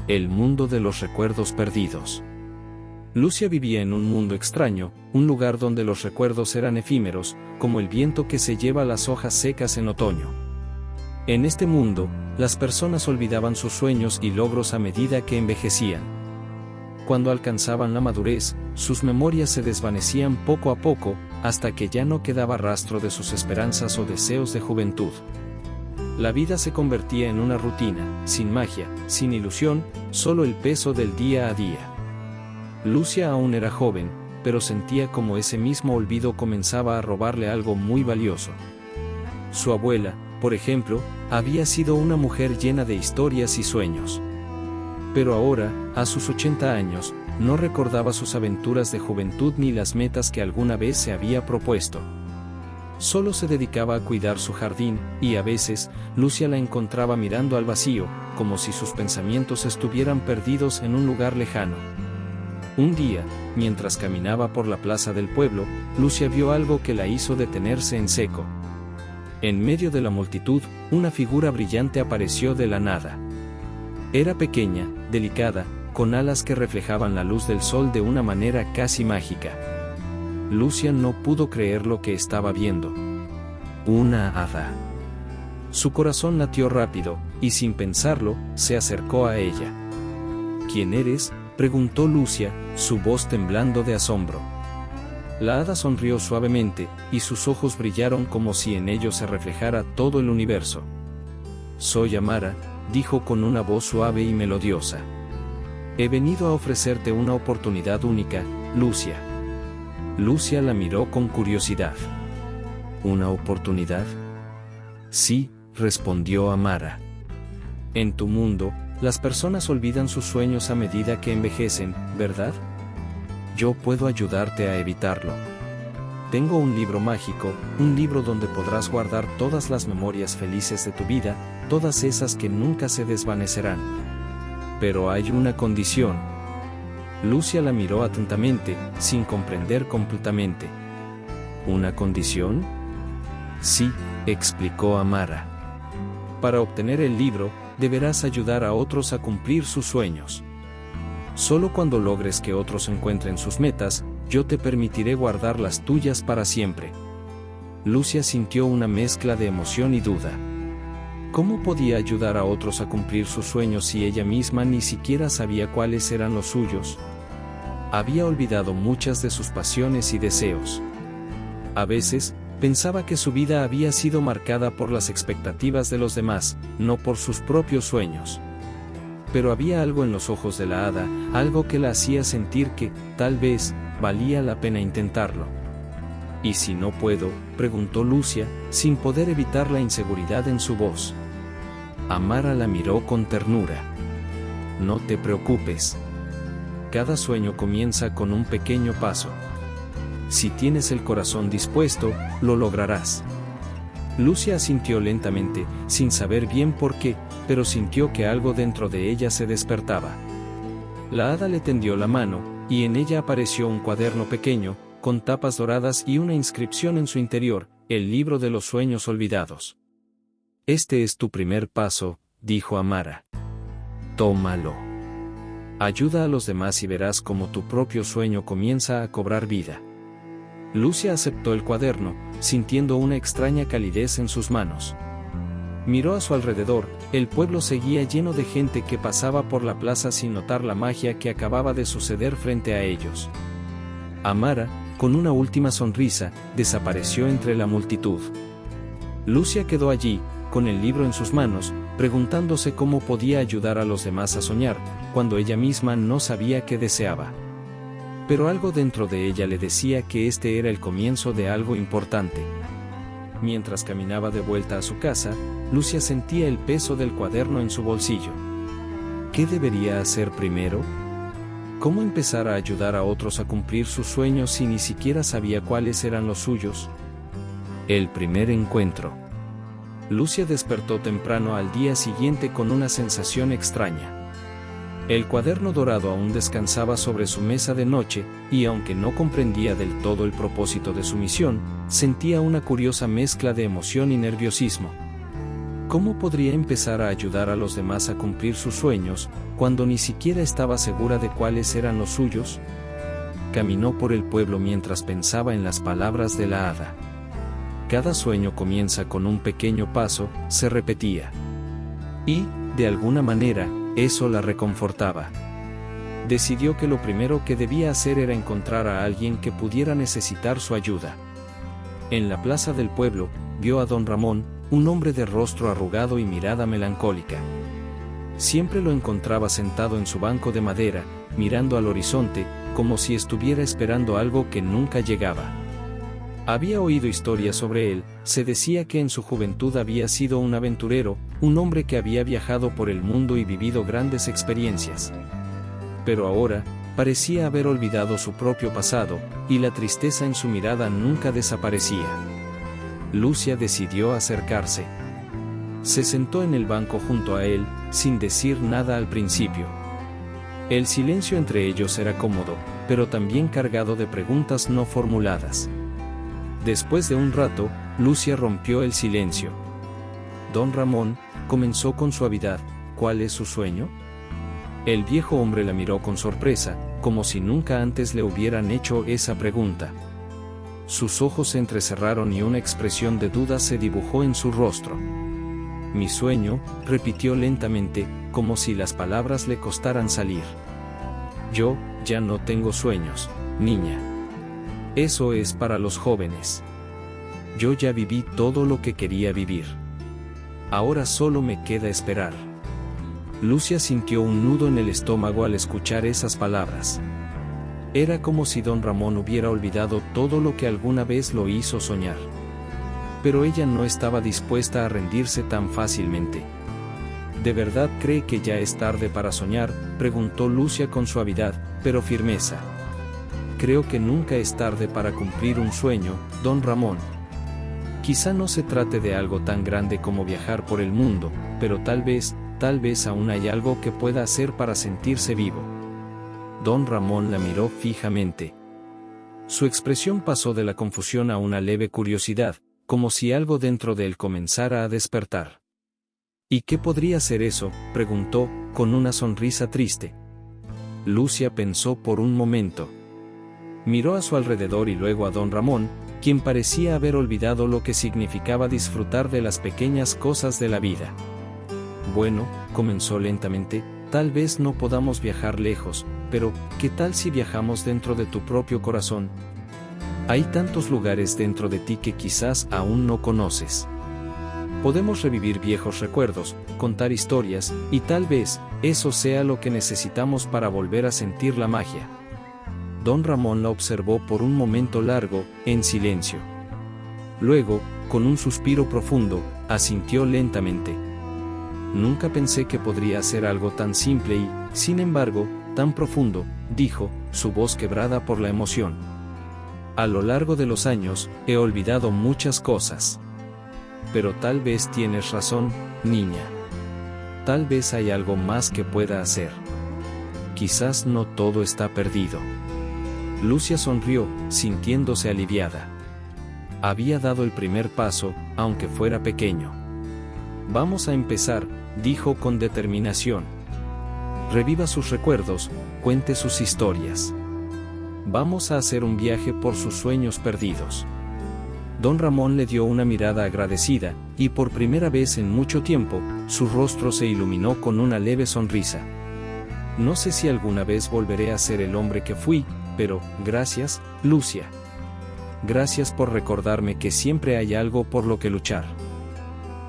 El mundo de los recuerdos perdidos. Lucia vivía en un mundo extraño, un lugar donde los recuerdos eran efímeros, como el viento que se lleva las hojas secas en otoño. En este mundo, las personas olvidaban sus sueños y logros a medida que envejecían. Cuando alcanzaban la madurez, sus memorias se desvanecían poco a poco, hasta que ya no quedaba rastro de sus esperanzas o deseos de juventud. La vida se convertía en una rutina, sin magia, sin ilusión, solo el peso del día a día. Lucia aún era joven, pero sentía como ese mismo olvido comenzaba a robarle algo muy valioso. Su abuela, por ejemplo, había sido una mujer llena de historias y sueños. Pero ahora, a sus 80 años, no recordaba sus aventuras de juventud ni las metas que alguna vez se había propuesto. Solo se dedicaba a cuidar su jardín, y a veces, Lucia la encontraba mirando al vacío, como si sus pensamientos estuvieran perdidos en un lugar lejano. Un día, mientras caminaba por la plaza del pueblo, Lucia vio algo que la hizo detenerse en seco. En medio de la multitud, una figura brillante apareció de la nada. Era pequeña, delicada, con alas que reflejaban la luz del sol de una manera casi mágica. Lucia no pudo creer lo que estaba viendo. Una hada. Su corazón latió rápido, y sin pensarlo, se acercó a ella. ¿Quién eres?, preguntó Lucia, su voz temblando de asombro. La hada sonrió suavemente, y sus ojos brillaron como si en ellos se reflejara todo el universo. Soy Amara, dijo con una voz suave y melodiosa. He venido a ofrecerte una oportunidad única, Lucia. Lucia la miró con curiosidad. ¿Una oportunidad? Sí, respondió Amara. En tu mundo, las personas olvidan sus sueños a medida que envejecen, ¿verdad? Yo puedo ayudarte a evitarlo. Tengo un libro mágico, un libro donde podrás guardar todas las memorias felices de tu vida, todas esas que nunca se desvanecerán. Pero hay una condición. Lucia la miró atentamente, sin comprender completamente. ¿Una condición? Sí, explicó Amara. Para obtener el libro, deberás ayudar a otros a cumplir sus sueños. Solo cuando logres que otros encuentren sus metas, yo te permitiré guardar las tuyas para siempre. Lucia sintió una mezcla de emoción y duda. ¿Cómo podía ayudar a otros a cumplir sus sueños si ella misma ni siquiera sabía cuáles eran los suyos? Había olvidado muchas de sus pasiones y deseos. A veces, pensaba que su vida había sido marcada por las expectativas de los demás, no por sus propios sueños. Pero había algo en los ojos de la hada, algo que la hacía sentir que, tal vez, valía la pena intentarlo. ¿Y si no puedo?, preguntó Lucia, sin poder evitar la inseguridad en su voz. Amara la miró con ternura. No te preocupes. Cada sueño comienza con un pequeño paso. Si tienes el corazón dispuesto, lo lograrás. Lucia asintió lentamente, sin saber bien por qué, pero sintió que algo dentro de ella se despertaba. La hada le tendió la mano, y en ella apareció un cuaderno pequeño, con tapas doradas y una inscripción en su interior, el libro de los sueños olvidados. Este es tu primer paso, dijo Amara. Tómalo. Ayuda a los demás y verás cómo tu propio sueño comienza a cobrar vida. Lucia aceptó el cuaderno, sintiendo una extraña calidez en sus manos. Miró a su alrededor, el pueblo seguía lleno de gente que pasaba por la plaza sin notar la magia que acababa de suceder frente a ellos. Amara, con una última sonrisa, desapareció entre la multitud. Lucia quedó allí, con el libro en sus manos, preguntándose cómo podía ayudar a los demás a soñar, cuando ella misma no sabía qué deseaba. Pero algo dentro de ella le decía que este era el comienzo de algo importante. Mientras caminaba de vuelta a su casa, Lucia sentía el peso del cuaderno en su bolsillo. ¿Qué debería hacer primero? ¿Cómo empezar a ayudar a otros a cumplir sus sueños si ni siquiera sabía cuáles eran los suyos? El primer encuentro. Lucia despertó temprano al día siguiente con una sensación extraña. El cuaderno dorado aún descansaba sobre su mesa de noche, y aunque no comprendía del todo el propósito de su misión, sentía una curiosa mezcla de emoción y nerviosismo. ¿Cómo podría empezar a ayudar a los demás a cumplir sus sueños, cuando ni siquiera estaba segura de cuáles eran los suyos? Caminó por el pueblo mientras pensaba en las palabras de la hada. Cada sueño comienza con un pequeño paso, se repetía. Y, de alguna manera, eso la reconfortaba. Decidió que lo primero que debía hacer era encontrar a alguien que pudiera necesitar su ayuda. En la plaza del pueblo, vio a don Ramón, un hombre de rostro arrugado y mirada melancólica. Siempre lo encontraba sentado en su banco de madera, mirando al horizonte, como si estuviera esperando algo que nunca llegaba. Había oído historias sobre él, se decía que en su juventud había sido un aventurero, un hombre que había viajado por el mundo y vivido grandes experiencias. Pero ahora, parecía haber olvidado su propio pasado, y la tristeza en su mirada nunca desaparecía. Lucia decidió acercarse. Se sentó en el banco junto a él, sin decir nada al principio. El silencio entre ellos era cómodo, pero también cargado de preguntas no formuladas. Después de un rato, Lucia rompió el silencio. Don Ramón, comenzó con suavidad, ¿cuál es su sueño? El viejo hombre la miró con sorpresa, como si nunca antes le hubieran hecho esa pregunta. Sus ojos se entrecerraron y una expresión de duda se dibujó en su rostro. Mi sueño, repitió lentamente, como si las palabras le costaran salir. Yo, ya no tengo sueños, niña. Eso es para los jóvenes. Yo ya viví todo lo que quería vivir. Ahora solo me queda esperar. Lucia sintió un nudo en el estómago al escuchar esas palabras. Era como si don Ramón hubiera olvidado todo lo que alguna vez lo hizo soñar. Pero ella no estaba dispuesta a rendirse tan fácilmente. ¿De verdad cree que ya es tarde para soñar?, preguntó Lucia con suavidad, pero firmeza. Creo que nunca es tarde para cumplir un sueño, don Ramón. Quizá no se trate de algo tan grande como viajar por el mundo, pero tal vez aún hay algo que pueda hacer para sentirse vivo. Don Ramón la miró fijamente. Su expresión pasó de la confusión a una leve curiosidad, como si algo dentro de él comenzara a despertar. ¿Y qué podría ser eso?, preguntó, con una sonrisa triste. Lucia pensó por un momento. Miró a su alrededor y luego a don Ramón, quien parecía haber olvidado lo que significaba disfrutar de las pequeñas cosas de la vida. Bueno, comenzó lentamente, tal vez no podamos viajar lejos, pero, ¿qué tal si viajamos dentro de tu propio corazón? Hay tantos lugares dentro de ti que quizás aún no conoces. Podemos revivir viejos recuerdos, contar historias, y tal vez, eso sea lo que necesitamos para volver a sentir la magia. Don Ramón la observó por un momento largo, en silencio. Luego, con un suspiro profundo, asintió lentamente. Nunca pensé que podría hacer algo tan simple y, sin embargo, tan profundo, dijo, su voz quebrada por la emoción. A lo largo de los años, he olvidado muchas cosas. Pero tal vez tienes razón, niña. Tal vez hay algo más que pueda hacer. Quizás no todo está perdido. Lucia sonrió, sintiéndose aliviada. Había dado el primer paso, aunque fuera pequeño. Vamos a empezar, dijo con determinación. Reviva sus recuerdos, cuente sus historias. Vamos a hacer un viaje por sus sueños perdidos. Don Ramón le dio una mirada agradecida, y por primera vez en mucho tiempo, su rostro se iluminó con una leve sonrisa. No sé si alguna vez volveré a ser el hombre que fui, pero, gracias, Lucia. Gracias por recordarme que siempre hay algo por lo que luchar.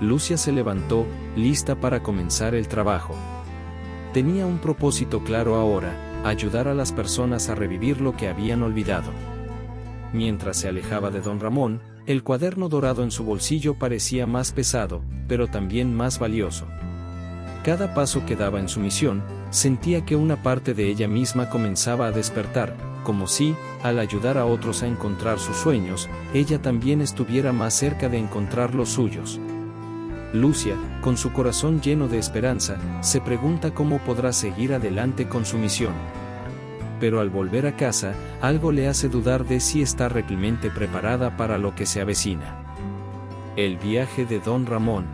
Lucia se levantó, lista para comenzar el trabajo. Tenía un propósito claro ahora, ayudar a las personas a revivir lo que habían olvidado. Mientras se alejaba de don Ramón, el cuaderno dorado en su bolsillo parecía más pesado, pero también más valioso. Cada paso que daba en su misión, sentía que una parte de ella misma comenzaba a despertar, como si, al ayudar a otros a encontrar sus sueños, ella también estuviera más cerca de encontrar los suyos. Lucia, con su corazón lleno de esperanza, se pregunta cómo podrá seguir adelante con su misión. Pero al volver a casa, algo le hace dudar de si está realmente preparada para lo que se avecina. El viaje de don Ramón.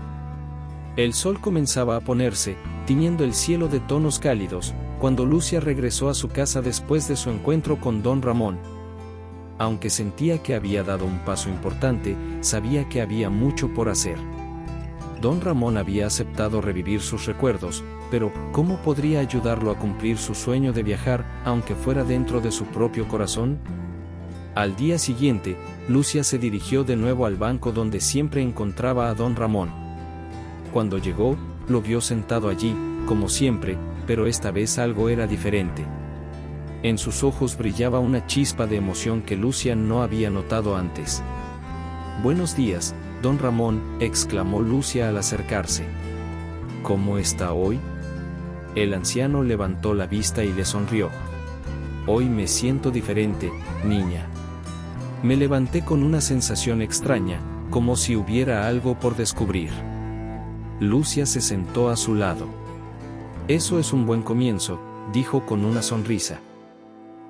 El sol comenzaba a ponerse, tiñendo el cielo de tonos cálidos, cuando Lucia regresó a su casa después de su encuentro con don Ramón. Aunque sentía que había dado un paso importante, sabía que había mucho por hacer. Don Ramón había aceptado revivir sus recuerdos, pero ¿cómo podría ayudarlo a cumplir su sueño de viajar, aunque fuera dentro de su propio corazón? Al día siguiente, Lucia se dirigió de nuevo al banco donde siempre encontraba a don Ramón. Cuando llegó, lo vio sentado allí, como siempre, pero esta vez algo era diferente. En sus ojos brillaba una chispa de emoción que Lucia no había notado antes. «Buenos días, don Ramón», exclamó Lucia al acercarse. «¿Cómo está hoy?». El anciano levantó la vista y le sonrió. «Hoy me siento diferente, niña». Me levanté con una sensación extraña, como si hubiera algo por descubrir. Lucia se sentó a su lado. «Eso es un buen comienzo», dijo con una sonrisa.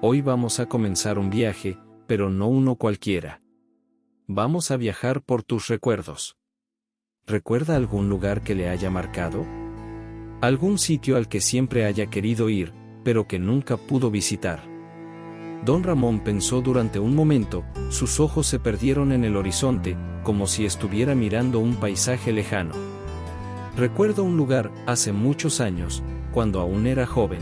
«Hoy vamos a comenzar un viaje, pero no uno cualquiera. Vamos a viajar por tus recuerdos. ¿Recuerda algún lugar que le haya marcado? ¿Algún sitio al que siempre haya querido ir, pero que nunca pudo visitar?». Don Ramón pensó durante un momento, sus ojos se perdieron en el horizonte, como si estuviera mirando un paisaje lejano. «Recuerdo un lugar, hace muchos años, cuando aún era joven.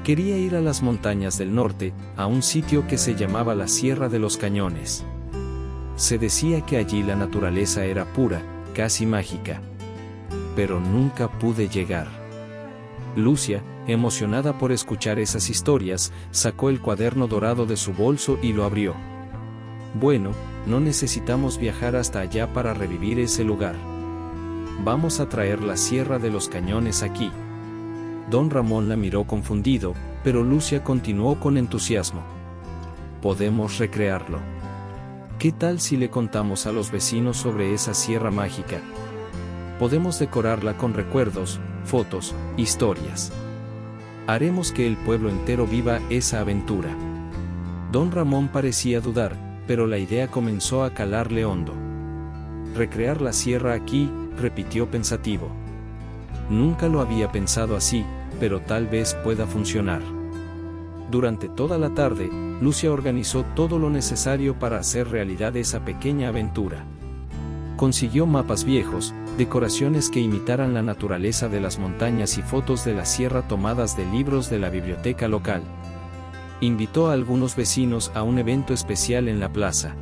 Quería ir a las montañas del norte, a un sitio que se llamaba la Sierra de los Cañones. Se decía que allí la naturaleza era pura, casi mágica. Pero nunca pude llegar». Lucia, emocionada por escuchar esas historias, sacó el cuaderno dorado de su bolso y lo abrió. «Bueno, no necesitamos viajar hasta allá para revivir ese lugar. Vamos a traer la Sierra de los Cañones aquí». Don Ramón la miró confundido, pero Lucia continuó con entusiasmo. «Podemos recrearlo. ¿Qué tal si le contamos a los vecinos sobre esa sierra mágica? Podemos decorarla con recuerdos, fotos, historias. Haremos que el pueblo entero viva esa aventura». Don Ramón parecía dudar, pero la idea comenzó a calarle hondo. «Recrear la sierra aquí», repitió pensativo. «Nunca lo había pensado así, pero tal vez pueda funcionar». Durante toda la tarde, Lucia organizó todo lo necesario para hacer realidad esa pequeña aventura. Consiguió mapas viejos, decoraciones que imitaran la naturaleza de las montañas y fotos de la sierra tomadas de libros de la biblioteca local. Invitó a algunos vecinos a un evento especial en la plaza.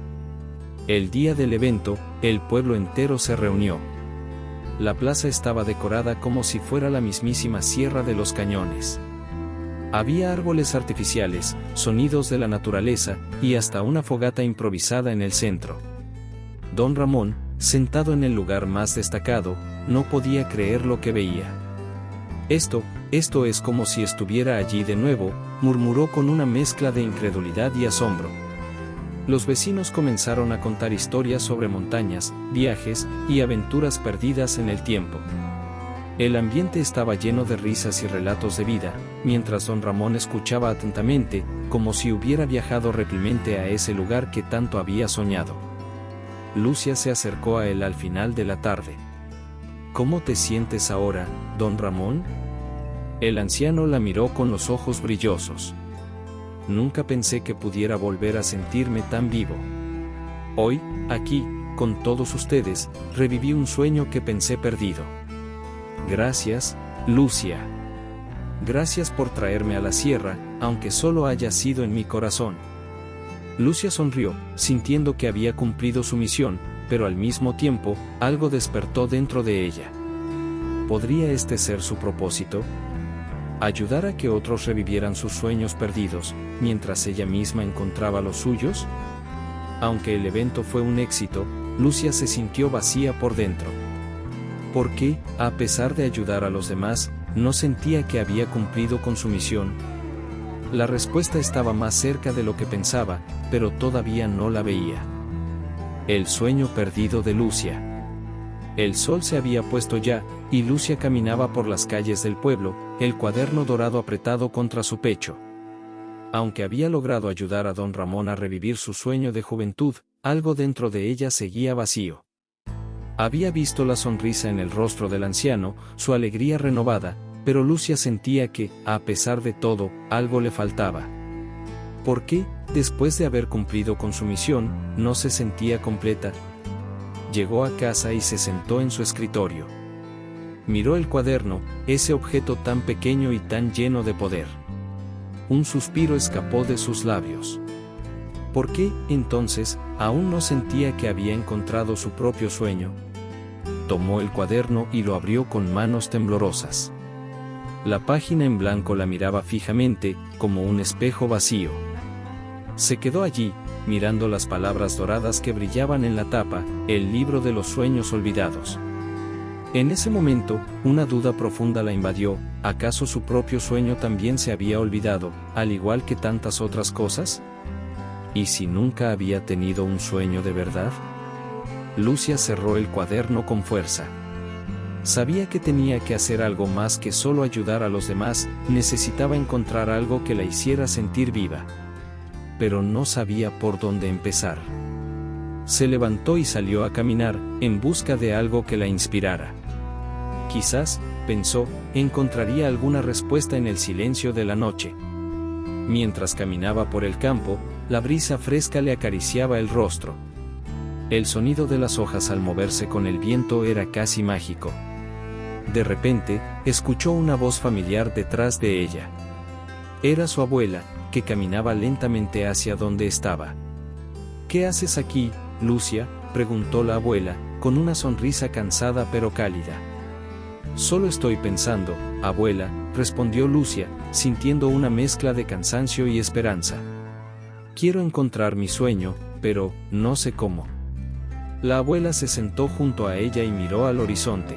El día del evento, el pueblo entero se reunió. La plaza estaba decorada como si fuera la mismísima Sierra de los Cañones. Había árboles artificiales, sonidos de la naturaleza, y hasta una fogata improvisada en el centro. Don Ramón, sentado en el lugar más destacado, no podía creer lo que veía. Esto es como si estuviera allí de nuevo», murmuró con una mezcla de incredulidad y asombro. Los vecinos comenzaron a contar historias sobre montañas, viajes y aventuras perdidas en el tiempo. El ambiente estaba lleno de risas y relatos de vida, mientras don Ramón escuchaba atentamente, como si hubiera viajado replemente a ese lugar que tanto había soñado. Lucia se acercó a él al final de la tarde. «¿Cómo te sientes ahora, don Ramón?». El anciano la miró con los ojos brillosos. «Nunca pensé que pudiera volver a sentirme tan vivo. Hoy, aquí, con todos ustedes, reviví un sueño que pensé perdido». «Gracias, Lucia. Gracias por traerme a la sierra, aunque solo haya sido en mi corazón». Lucia sonrió, sintiendo que había cumplido su misión, pero al mismo tiempo, algo despertó dentro de ella. ¿Podría este ser su propósito? ¿Ayudar a que otros revivieran sus sueños perdidos, mientras ella misma encontraba los suyos? Aunque el evento fue un éxito, Lucia se sintió vacía por dentro. ¿Por qué, a pesar de ayudar a los demás, no sentía que había cumplido con su misión? La respuesta estaba más cerca de lo que pensaba, pero todavía no la veía. El sueño perdido de Lucia. El sol se había puesto ya, y Lucia caminaba por las calles del pueblo, el cuaderno dorado apretado contra su pecho. Aunque había logrado ayudar a don Ramón a revivir su sueño de juventud, algo dentro de ella seguía vacío. Había visto la sonrisa en el rostro del anciano, su alegría renovada, pero Lucia sentía que, a pesar de todo, algo le faltaba. ¿Por qué, después de haber cumplido con su misión, no se sentía completa? Llegó a casa y se sentó en su escritorio. Miró el cuaderno, ese objeto tan pequeño y tan lleno de poder. Un suspiro escapó de sus labios. ¿Por qué, entonces, aún no sentía que había encontrado su propio sueño? Tomó el cuaderno y lo abrió con manos temblorosas. La página en blanco la miraba fijamente, como un espejo vacío. Se quedó allí, mirando las palabras doradas que brillaban en la tapa, el libro de los sueños olvidados. En ese momento, una duda profunda la invadió, ¿acaso su propio sueño también se había olvidado, al igual que tantas otras cosas? ¿Y si nunca había tenido un sueño de verdad? Lucia cerró el cuaderno con fuerza. Sabía que tenía que hacer algo más que solo ayudar a los demás, necesitaba encontrar algo que la hiciera sentir viva. Pero no sabía por dónde empezar. Se levantó y salió a caminar, en busca de algo que la inspirara. Quizás, pensó, encontraría alguna respuesta en el silencio de la noche. Mientras caminaba por el campo, la brisa fresca le acariciaba el rostro. El sonido de las hojas al moverse con el viento era casi mágico. De repente, escuchó una voz familiar detrás de ella. Era su abuela, que caminaba lentamente hacia donde estaba. ¿Qué haces aquí, Lucia?, preguntó la abuela, con una sonrisa cansada pero cálida. Solo estoy pensando, abuela, respondió Lucia, sintiendo una mezcla de cansancio y esperanza. Quiero encontrar mi sueño, pero no sé cómo. La abuela se sentó junto a ella y miró al horizonte.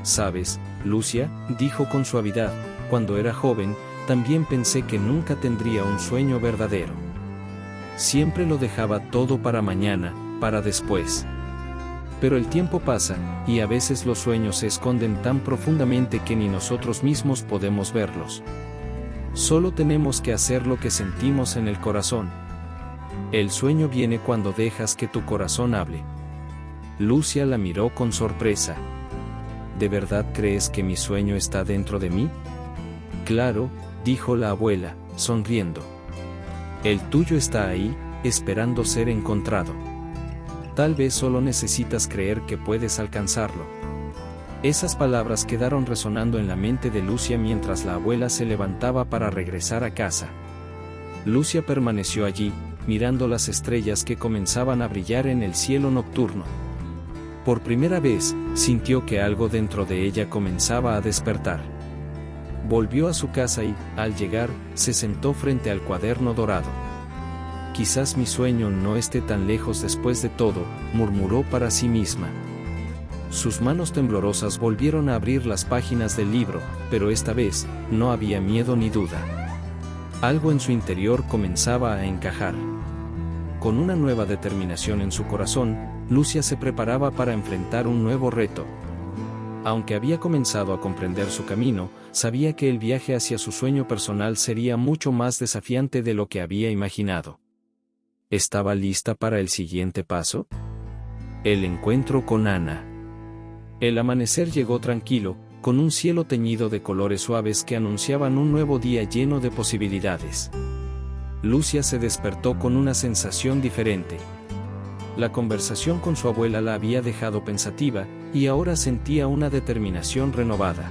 ¿Sabes, Lucia?, dijo con suavidad, cuando era joven, también pensé que nunca tendría un sueño verdadero. Siempre lo dejaba todo para mañana, para después. Pero el tiempo pasa, y a veces los sueños se esconden tan profundamente que ni nosotros mismos podemos verlos. Solo tenemos que hacer lo que sentimos en el corazón. El sueño viene cuando dejas que tu corazón hable. Lucia la miró con sorpresa. ¿De verdad crees que mi sueño está dentro de mí? Claro, dijo la abuela, sonriendo. El tuyo está ahí, esperando ser encontrado. Tal vez solo necesitas creer que puedes alcanzarlo. Esas palabras quedaron resonando en la mente de Lucia mientras la abuela se levantaba para regresar a casa. Lucia permaneció allí, mirando las estrellas que comenzaban a brillar en el cielo nocturno. Por primera vez, sintió que algo dentro de ella comenzaba a despertar. Volvió a su casa y, al llegar, se sentó frente al cuaderno dorado. Quizás mi sueño no esté tan lejos después de todo, murmuró para sí misma. Sus manos temblorosas volvieron a abrir las páginas del libro, pero esta vez, no había miedo ni duda. Algo en su interior comenzaba a encajar. Con una nueva determinación en su corazón, Lucia se preparaba para enfrentar un nuevo reto. Aunque había comenzado a comprender su camino, sabía que el viaje hacia su sueño personal sería mucho más desafiante de lo que había imaginado. ¿Estaba lista para el siguiente paso? El encuentro con Ana. El amanecer llegó tranquilo, con un cielo teñido de colores suaves que anunciaban un nuevo día lleno de posibilidades. Lucia se despertó con una sensación diferente. La conversación con su abuela la había dejado pensativa, y ahora sentía una determinación renovada.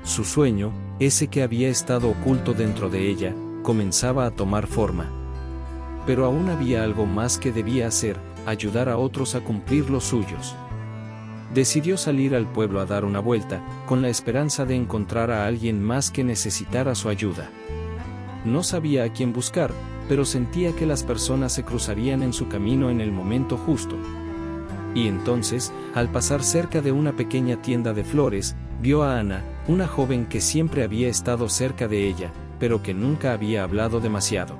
Su sueño, ese que había estado oculto dentro de ella, comenzaba a tomar forma. Pero aún había algo más que debía hacer, ayudar a otros a cumplir los suyos. Decidió salir al pueblo a dar una vuelta, con la esperanza de encontrar a alguien más que necesitara su ayuda. No sabía a quién buscar, pero sentía que las personas se cruzarían en su camino en el momento justo. Y entonces, al pasar cerca de una pequeña tienda de flores, vio a Ana, una joven que siempre había estado cerca de ella, pero que nunca había hablado demasiado.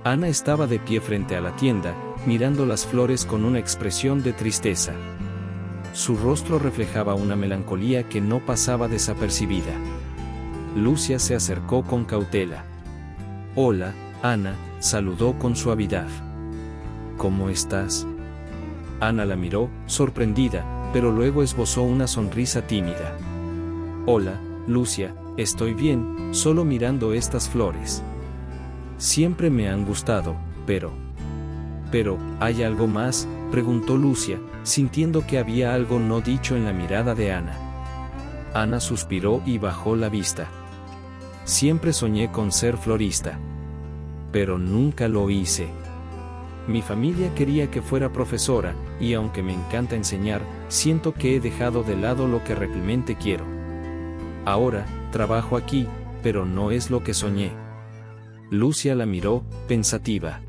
Ana estaba de pie frente a la tienda, mirando las flores con una expresión de tristeza. Su rostro reflejaba una melancolía que no pasaba desapercibida. Lucia se acercó con cautela. «Hola, Ana», saludó con suavidad. «¿Cómo estás?». Ana la miró, sorprendida, pero luego esbozó una sonrisa tímida. Hola, Lucia, estoy bien, solo mirando estas flores. Siempre me han gustado, pero... ¿Pero, hay algo más?, preguntó Lucia, sintiendo que había algo no dicho en la mirada de Ana. Ana suspiró y bajó la vista. Siempre soñé con ser florista. Pero nunca lo hice. Mi familia quería que fuera profesora, y aunque me encanta enseñar, siento que he dejado de lado lo que realmente quiero. Ahora, trabajo aquí, pero no es lo que soñé. Lucia la miró, pensativa.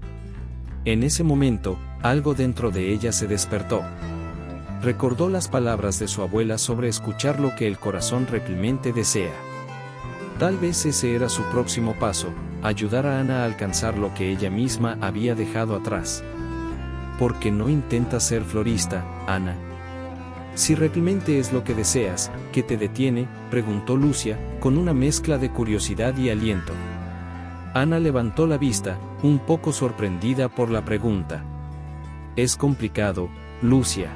En ese momento, algo dentro de ella se despertó. Recordó las palabras de su abuela sobre escuchar lo que el corazón realmente desea. Tal vez ese era su próximo paso, ayudar a Ana a alcanzar lo que ella misma había dejado atrás. ¿Por qué no intentas ser florista, Ana? Si realmente es lo que deseas, ¿qué te detiene?, preguntó Lucia, con una mezcla de curiosidad y aliento. Ana levantó la vista, un poco sorprendida por la pregunta. Es complicado, Lucia.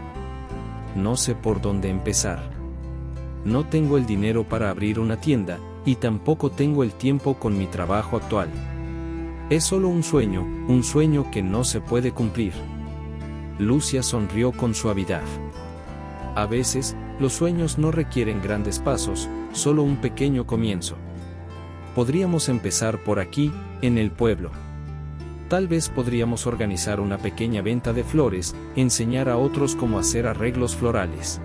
No sé por dónde empezar. No tengo el dinero para abrir una tienda, y tampoco tengo el tiempo con mi trabajo actual. Es solo un sueño que no se puede cumplir. Lucia sonrió con suavidad. A veces, los sueños no requieren grandes pasos, solo un pequeño comienzo. Podríamos empezar por aquí, en el pueblo. Tal vez podríamos organizar una pequeña venta de flores, enseñar a otros cómo hacer arreglos florales.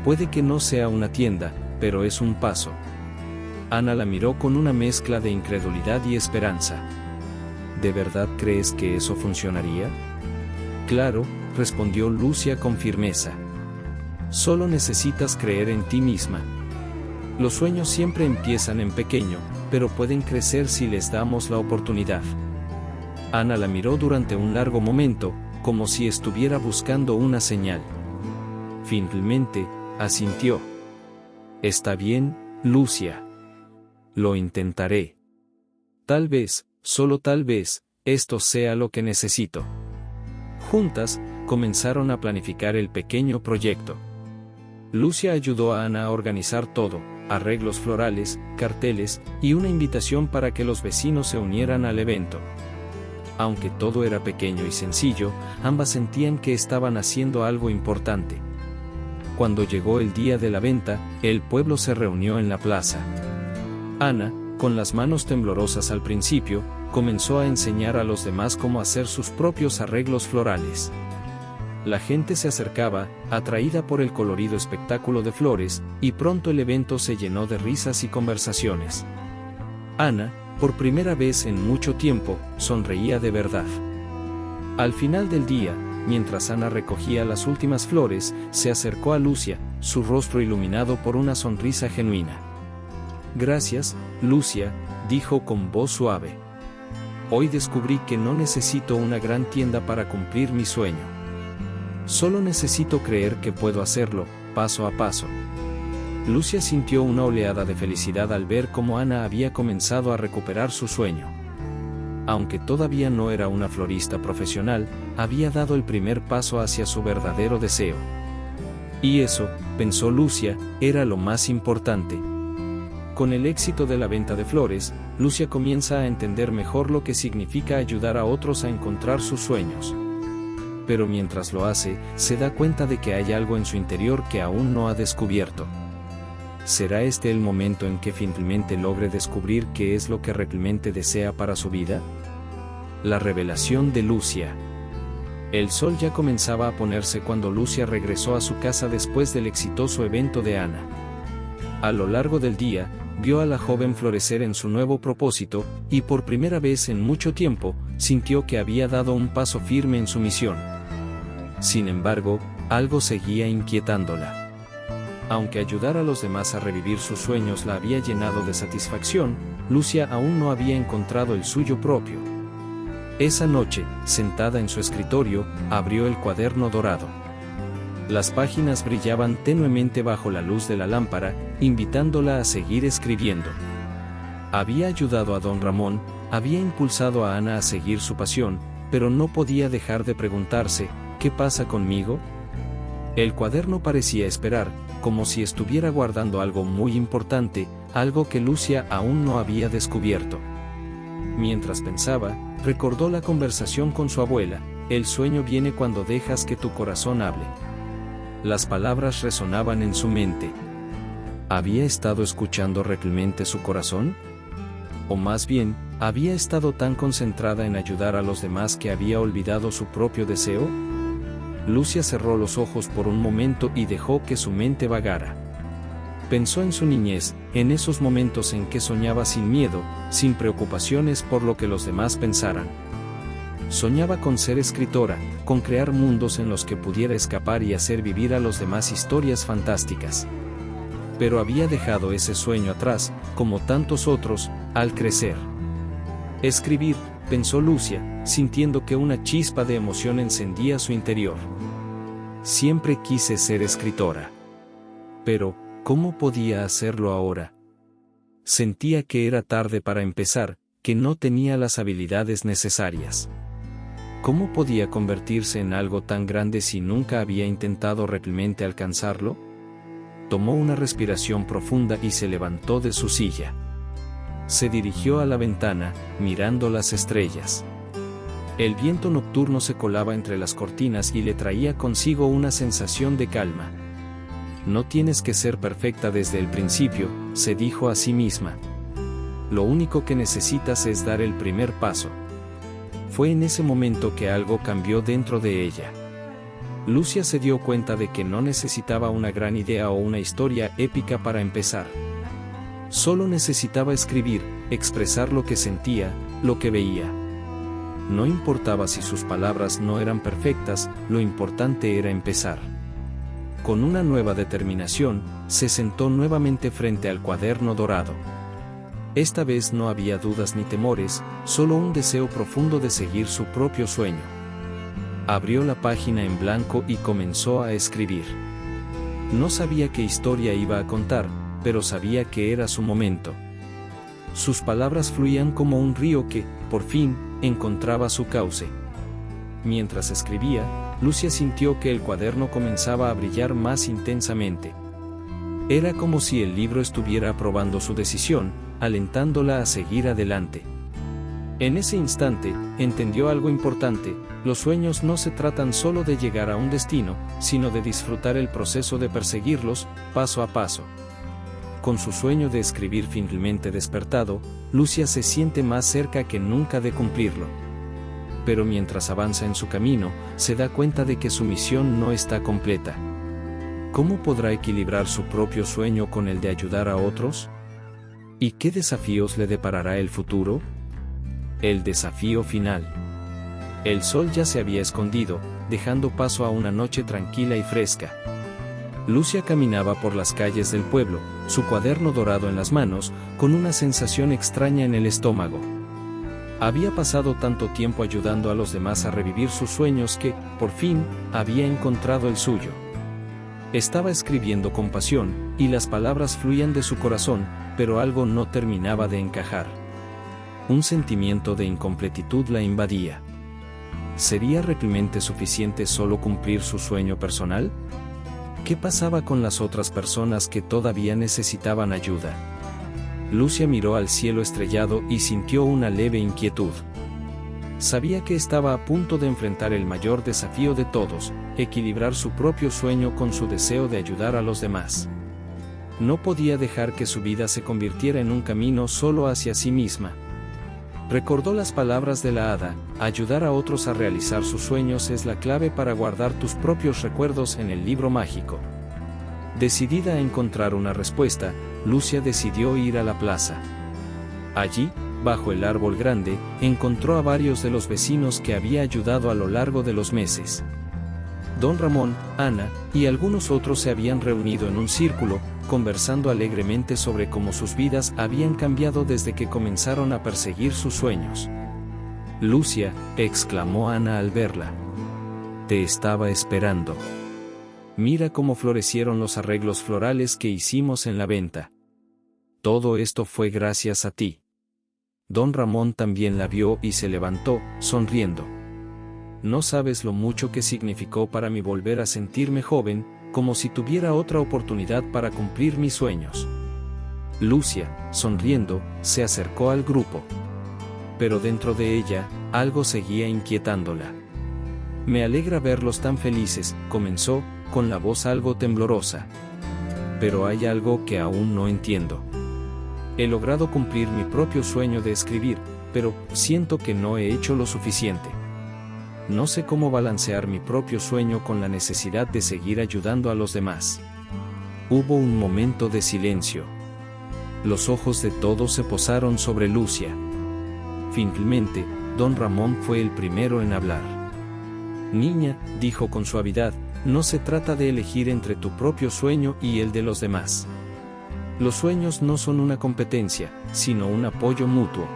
Puede que no sea una tienda, pero es un paso. Ana la miró con una mezcla de incredulidad y esperanza. ¿De verdad crees que eso funcionaría? Claro, respondió Lucia con firmeza. Solo necesitas creer en ti misma. Los sueños siempre empiezan en pequeño, pero pueden crecer si les damos la oportunidad. Ana la miró durante un largo momento, como si estuviera buscando una señal. Finalmente, asintió. Está bien, Lucia. Lo intentaré. Tal vez, solo tal vez, esto sea lo que necesito. Juntas, comenzaron a planificar el pequeño proyecto. Lucia ayudó a Ana a organizar todo, arreglos florales, carteles, y una invitación para que los vecinos se unieran al evento. Aunque todo era pequeño y sencillo, ambas sentían que estaban haciendo algo importante. Cuando llegó el día de la venta, el pueblo se reunió en la plaza. Ana, con las manos temblorosas al principio, comenzó a enseñar a los demás cómo hacer sus propios arreglos florales. La gente se acercaba, atraída por el colorido espectáculo de flores, y pronto el evento se llenó de risas y conversaciones. Ana, por primera vez en mucho tiempo, sonreía de verdad. Al final del día, mientras Ana recogía las últimas flores, se acercó a Lucia, su rostro iluminado por una sonrisa genuina. Gracias, Lucia, dijo con voz suave. Hoy descubrí que no necesito una gran tienda para cumplir mi sueño. Solo necesito creer que puedo hacerlo, paso a paso. Lucia sintió una oleada de felicidad al ver cómo Ana había comenzado a recuperar su sueño. Aunque todavía no era una florista profesional, había dado el primer paso hacia su verdadero deseo. Y eso, pensó Lucia, era lo más importante. Con el éxito de la venta de flores, Lucia comienza a entender mejor lo que significa ayudar a otros a encontrar sus sueños. Pero mientras lo hace, se da cuenta de que hay algo en su interior que aún no ha descubierto. ¿Será este el momento en que finalmente logre descubrir qué es lo que realmente desea para su vida? La revelación de Lucia. El sol ya comenzaba a ponerse cuando Lucia regresó a su casa después del exitoso evento de Ana. A lo largo del día, vio a la joven florecer en su nuevo propósito, y por primera vez en mucho tiempo, sintió que había dado un paso firme en su misión. Sin embargo, algo seguía inquietándola. Aunque ayudar a los demás a revivir sus sueños la había llenado de satisfacción, Lucia aún no había encontrado el suyo propio. Esa noche, sentada en su escritorio, abrió el cuaderno dorado. Las páginas brillaban tenuemente bajo la luz de la lámpara, invitándola a seguir escribiendo. Había ayudado a don Ramón, había impulsado a Ana a seguir su pasión, pero no podía dejar de preguntarse, ¿qué pasa conmigo? El cuaderno parecía esperar, como si estuviera guardando algo muy importante, algo que Lucia aún no había descubierto. Mientras pensaba, recordó la conversación con su abuela: el sueño viene cuando dejas que tu corazón hable. Las palabras resonaban en su mente. ¿Había estado escuchando realmente su corazón? O más bien, ¿había estado tan concentrada en ayudar a los demás que había olvidado su propio deseo? Lucia cerró los ojos por un momento y dejó que su mente vagara. Pensó en su niñez, en esos momentos en que soñaba sin miedo, sin preocupaciones por lo que los demás pensaran. Soñaba con ser escritora, con crear mundos en los que pudiera escapar y hacer vivir a los demás historias fantásticas. Pero había dejado ese sueño atrás, como tantos otros, al crecer. Escribir, pensó Lucia, sintiendo que una chispa de emoción encendía su interior. Siempre quise ser escritora. Pero, ¿cómo podía hacerlo ahora? Sentía que era tarde para empezar, que no tenía las habilidades necesarias. ¿Cómo podía convertirse en algo tan grande si nunca había intentado realmente alcanzarlo? Tomó una respiración profunda y se levantó de su silla. Se dirigió a la ventana, mirando las estrellas. El viento nocturno se colaba entre las cortinas y le traía consigo una sensación de calma. No tienes que ser perfecta desde el principio, se dijo a sí misma. Lo único que necesitas es dar el primer paso. Fue en ese momento que algo cambió dentro de ella. Lucia se dio cuenta de que no necesitaba una gran idea o una historia épica para empezar. Solo necesitaba escribir, expresar lo que sentía, lo que veía. No importaba si sus palabras no eran perfectas, lo importante era empezar. Con una nueva determinación, se sentó nuevamente frente al cuaderno dorado. Esta vez no había dudas ni temores, solo un deseo profundo de seguir su propio sueño. Abrió la página en blanco y comenzó a escribir. No sabía qué historia iba a contar, pero sabía que era su momento. Sus palabras fluían como un río que, por fin, encontraba su cauce. Mientras escribía, Lucia sintió que el cuaderno comenzaba a brillar más intensamente. Era como si el libro estuviera aprobando su decisión, alentándola a seguir adelante. En ese instante, entendió algo importante: los sueños no se tratan solo de llegar a un destino, sino de disfrutar el proceso de perseguirlos, paso a paso. Con su sueño de escribir finalmente despertado, Lucia se siente más cerca que nunca de cumplirlo. Pero mientras avanza en su camino, se da cuenta de que su misión no está completa. ¿Cómo podrá equilibrar su propio sueño con el de ayudar a otros? ¿Y qué desafíos le deparará el futuro? El desafío final. El sol ya se había escondido, dejando paso a una noche tranquila y fresca. Lucia caminaba por las calles del pueblo, su cuaderno dorado en las manos, con una sensación extraña en el estómago. Había pasado tanto tiempo ayudando a los demás a revivir sus sueños que, por fin, había encontrado el suyo. Estaba escribiendo con pasión, y las palabras fluían de su corazón, pero algo no terminaba de encajar. Un sentimiento de incompletitud la invadía. ¿Sería realmente suficiente solo cumplir su sueño personal? ¿Qué pasaba con las otras personas que todavía necesitaban ayuda? Lucia miró al cielo estrellado y sintió una leve inquietud. Sabía que estaba a punto de enfrentar el mayor desafío de todos: equilibrar su propio sueño con su deseo de ayudar a los demás. No podía dejar que su vida se convirtiera en un camino solo hacia sí misma. Recordó las palabras de la hada: ayudar a otros a realizar sus sueños es la clave para guardar tus propios recuerdos en el libro mágico. Decidida a encontrar una respuesta, Lucia decidió ir a la plaza. Allí, bajo el árbol grande, encontró a varios de los vecinos que había ayudado a lo largo de los meses. Don Ramón, Ana, y algunos otros se habían reunido en un círculo, conversando alegremente sobre cómo sus vidas habían cambiado desde que comenzaron a perseguir sus sueños. «Lucia», exclamó Ana al verla. «Te estaba esperando. Mira cómo florecieron los arreglos florales que hicimos en la venta. Todo esto fue gracias a ti». Don Ramón también la vio y se levantó, sonriendo. No sabes lo mucho que significó para mí volver a sentirme joven, como si tuviera otra oportunidad para cumplir mis sueños. Lucia, sonriendo, se acercó al grupo. Pero dentro de ella, algo seguía inquietándola. Me alegra verlos tan felices, comenzó, con la voz algo temblorosa. Pero hay algo que aún no entiendo. He logrado cumplir mi propio sueño de escribir, pero siento que no he hecho lo suficiente. No sé cómo balancear mi propio sueño con la necesidad de seguir ayudando a los demás. Hubo un momento de silencio. Los ojos de todos se posaron sobre Lucia. Finalmente, don Ramón fue el primero en hablar. Niña, dijo con suavidad, no se trata de elegir entre tu propio sueño y el de los demás. Los sueños no son una competencia, sino un apoyo mutuo.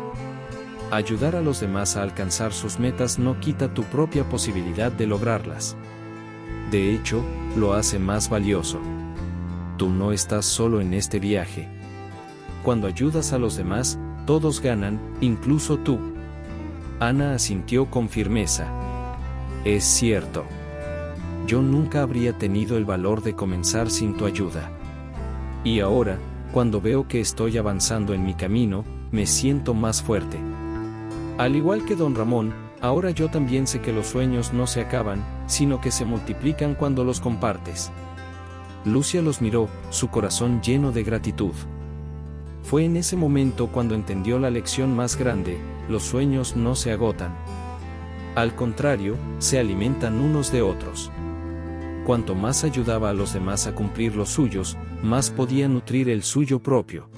Ayudar a los demás a alcanzar sus metas no quita tu propia posibilidad de lograrlas. De hecho, lo hace más valioso. Tú no estás solo en este viaje. Cuando ayudas a los demás, todos ganan, incluso tú. Ana asintió con firmeza. Es cierto. Yo nunca habría tenido el valor de comenzar sin tu ayuda. Y ahora, cuando veo que estoy avanzando en mi camino, me siento más fuerte. Al igual que don Ramón, ahora yo también sé que los sueños no se acaban, sino que se multiplican cuando los compartes. Lucia los miró, su corazón lleno de gratitud. Fue en ese momento cuando entendió la lección más grande: los sueños no se agotan. Al contrario, se alimentan unos de otros. Cuanto más ayudaba a los demás a cumplir los suyos, más podía nutrir el suyo propio.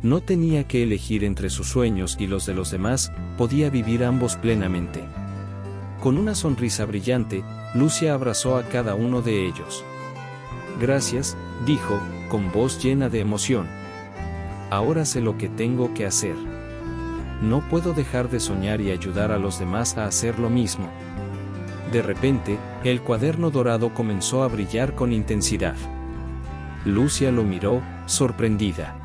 No tenía que elegir entre sus sueños y los de los demás, podía vivir ambos plenamente. Con una sonrisa brillante, Lucia abrazó a cada uno de ellos. Gracias, dijo, con voz llena de emoción. Ahora sé lo que tengo que hacer. No puedo dejar de soñar y ayudar a los demás a hacer lo mismo. De repente, el cuaderno dorado comenzó a brillar con intensidad. Lucia lo miró, sorprendida.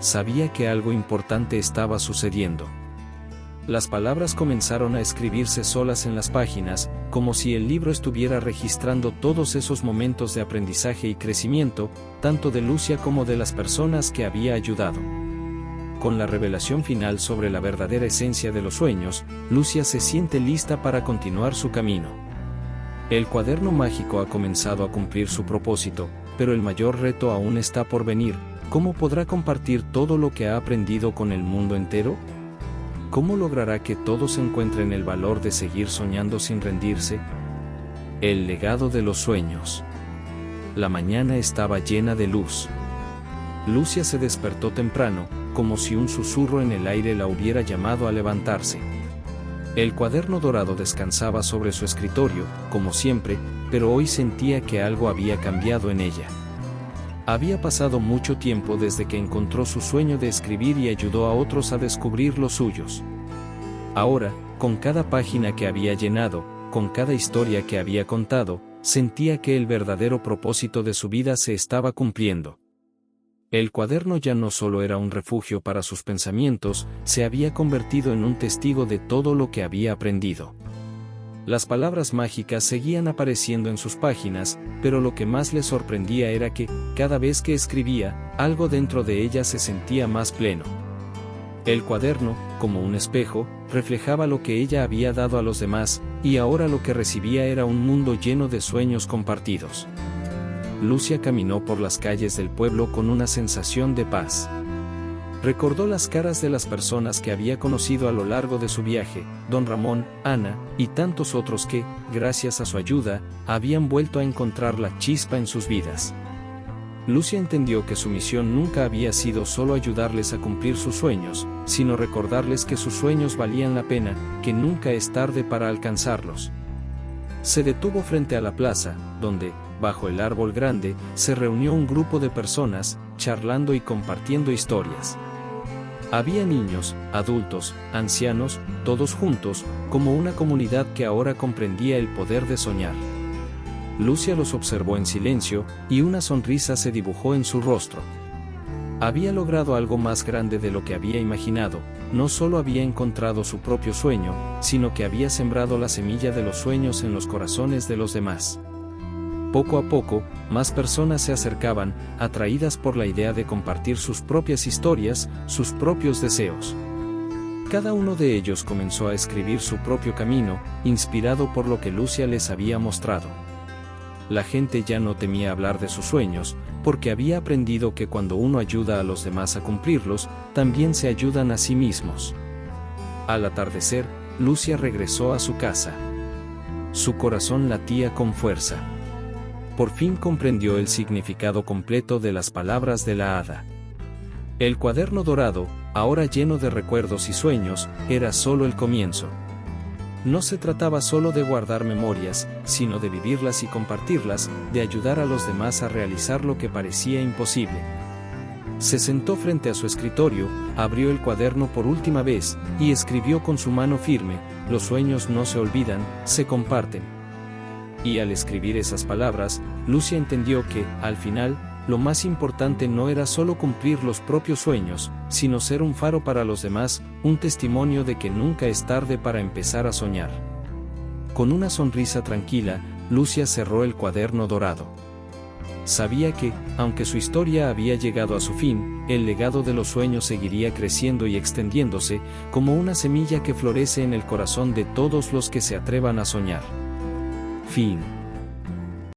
Sabía que algo importante estaba sucediendo. Las palabras comenzaron a escribirse solas en las páginas, como si el libro estuviera registrando todos esos momentos de aprendizaje y crecimiento, tanto de Lucia como de las personas que había ayudado. Con la revelación final sobre la verdadera esencia de los sueños, Lucia se siente lista para continuar su camino. El cuaderno mágico ha comenzado a cumplir su propósito, pero el mayor reto aún está por venir. ¿Cómo podrá compartir todo lo que ha aprendido con el mundo entero? ¿Cómo logrará que todos encuentren el valor de seguir soñando sin rendirse? El legado de los sueños. La mañana estaba llena de luz. Lucia se despertó temprano, como si un susurro en el aire la hubiera llamado a levantarse. El cuaderno dorado descansaba sobre su escritorio, como siempre, pero hoy sentía que algo había cambiado en ella. Había pasado mucho tiempo desde que encontró su sueño de escribir y ayudó a otros a descubrir los suyos. Ahora, con cada página que había llenado, con cada historia que había contado, sentía que el verdadero propósito de su vida se estaba cumpliendo. El cuaderno ya no solo era un refugio para sus pensamientos, se había convertido en un testigo de todo lo que había aprendido. Las palabras mágicas seguían apareciendo en sus páginas, pero lo que más le sorprendía era que, cada vez que escribía, algo dentro de ella se sentía más pleno. El cuaderno, como un espejo, reflejaba lo que ella había dado a los demás, y ahora lo que recibía era un mundo lleno de sueños compartidos. Lucia caminó por las calles del pueblo con una sensación de paz. Recordó las caras de las personas que había conocido a lo largo de su viaje, don Ramón, Ana, y tantos otros que, gracias a su ayuda, habían vuelto a encontrar la chispa en sus vidas. Lucia entendió que su misión nunca había sido solo ayudarles a cumplir sus sueños, sino recordarles que sus sueños valían la pena, que nunca es tarde para alcanzarlos. Se detuvo frente a la plaza, donde, bajo el árbol grande, se reunió un grupo de personas, charlando y compartiendo historias. Había niños, adultos, ancianos, todos juntos, como una comunidad que ahora comprendía el poder de soñar. Lucia los observó en silencio, y una sonrisa se dibujó en su rostro. Había logrado algo más grande de lo que había imaginado, no solo había encontrado su propio sueño, sino que había sembrado la semilla de los sueños en los corazones de los demás. Poco a poco, más personas se acercaban, atraídas por la idea de compartir sus propias historias, sus propios deseos. Cada uno de ellos comenzó a escribir su propio camino, inspirado por lo que Lucia les había mostrado. La gente ya no temía hablar de sus sueños, porque había aprendido que cuando uno ayuda a los demás a cumplirlos, también se ayudan a sí mismos. Al atardecer, Lucia regresó a su casa. Su corazón latía con fuerza. Por fin comprendió el significado completo de las palabras de la hada. El cuaderno dorado, ahora lleno de recuerdos y sueños, era solo el comienzo. No se trataba solo de guardar memorias, sino de vivirlas y compartirlas, de ayudar a los demás a realizar lo que parecía imposible. Se sentó frente a su escritorio, abrió el cuaderno por última vez, y escribió con su mano firme: los sueños no se olvidan, se comparten. Y al escribir esas palabras, Lucia entendió que, al final, lo más importante no era solo cumplir los propios sueños, sino ser un faro para los demás, un testimonio de que nunca es tarde para empezar a soñar. Con una sonrisa tranquila, Lucia cerró el cuaderno dorado. Sabía que, aunque su historia había llegado a su fin, el legado de los sueños seguiría creciendo y extendiéndose, como una semilla que florece en el corazón de todos los que se atrevan a soñar. Fin.